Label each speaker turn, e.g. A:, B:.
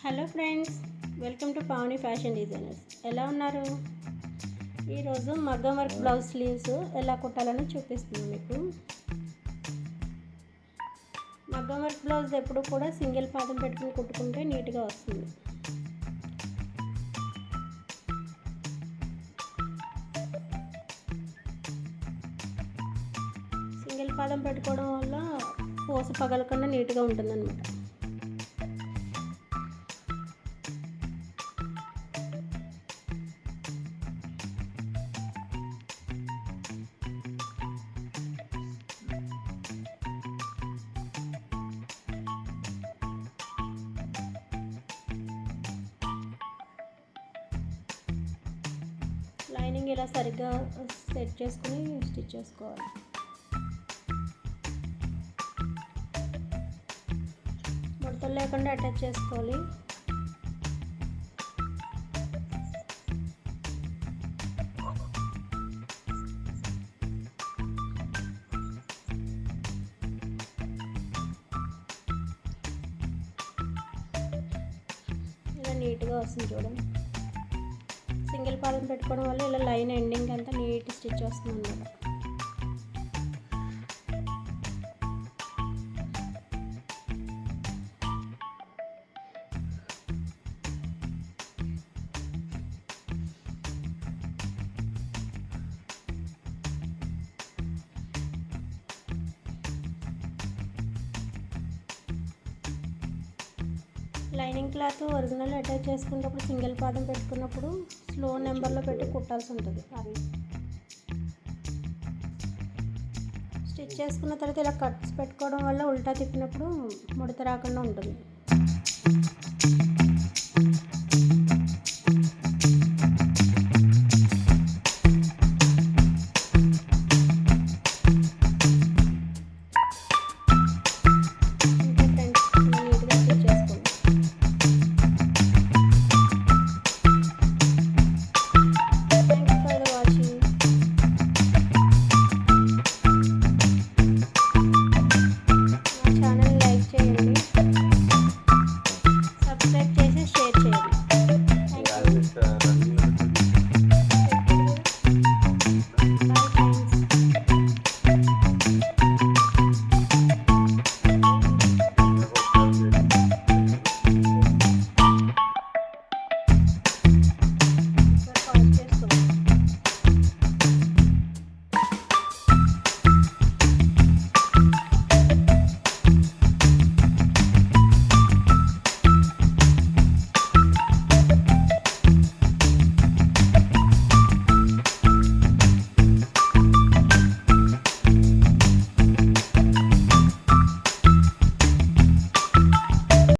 A: Hello friends, welcome to Pavani fashion designers. ఎలా ఉన్నారు? ఈరోజు మగ్గం వర్క్ బ్లౌజ్ స్లీవ్స్ ఎలా కుట్టాలని చూపిస్తున్నాను మీకు. మగ్గం వర్క్ బ్లౌజ్ ఎప్పుడు కూడా సింగిల్ పాదం పెట్టుకుని కుట్టుకుంటే నీట్గా వస్తుంది. సింగిల్ పాదం పెట్టుకోవడం వల్ల పూస పగలకుండా నీట్గా ఉంటుందన్నమాట. లైనింగ్ ఇలా సరిగ్గా సెట్ చేసుకుని స్టిచ్ చేసుకోవాలి. ముడతలు లేకుండా అటాచ్ చేసుకోవాలి. ఇలా నీట్గా వస్తుంది చూడండి. సింగిల్ పాదం పెట్టుకోవడం వల్ల ఇలా లైన్ ఎండింగ్ అంతా నీట్ స్టిచ్ వస్తుంది అన్నమాట. లైనింగ్ క్లాత్ ఒరిజినల్ అటాచ్ చేసుకున్నప్పుడు సింగిల్ పాదం పెట్టుకున్నప్పుడు స్లో నెంబర్లో పెట్టి కుట్టాల్సి ఉంటుంది. అది స్టిచ్ చేసుకున్న తర్వాత ఇలా కట్స్ పెట్టుకోవడం వల్ల ఉల్టా తిప్పినప్పుడు ముడత రాకుండా ఉంటుంది.